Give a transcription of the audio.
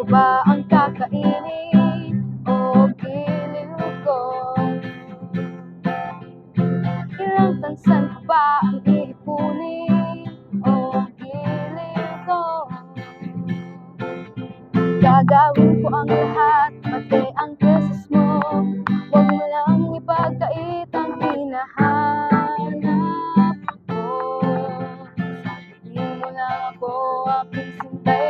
ba ang kakainin o giliw ko? Ilang tansan ko ba ang iipunin o giliw ko? Gagawin ko ang lahat, pati ang kisses mo. Huwag mo lang ipagkait ang hinahanap ko. Sabihin mo lang ako aking sintay.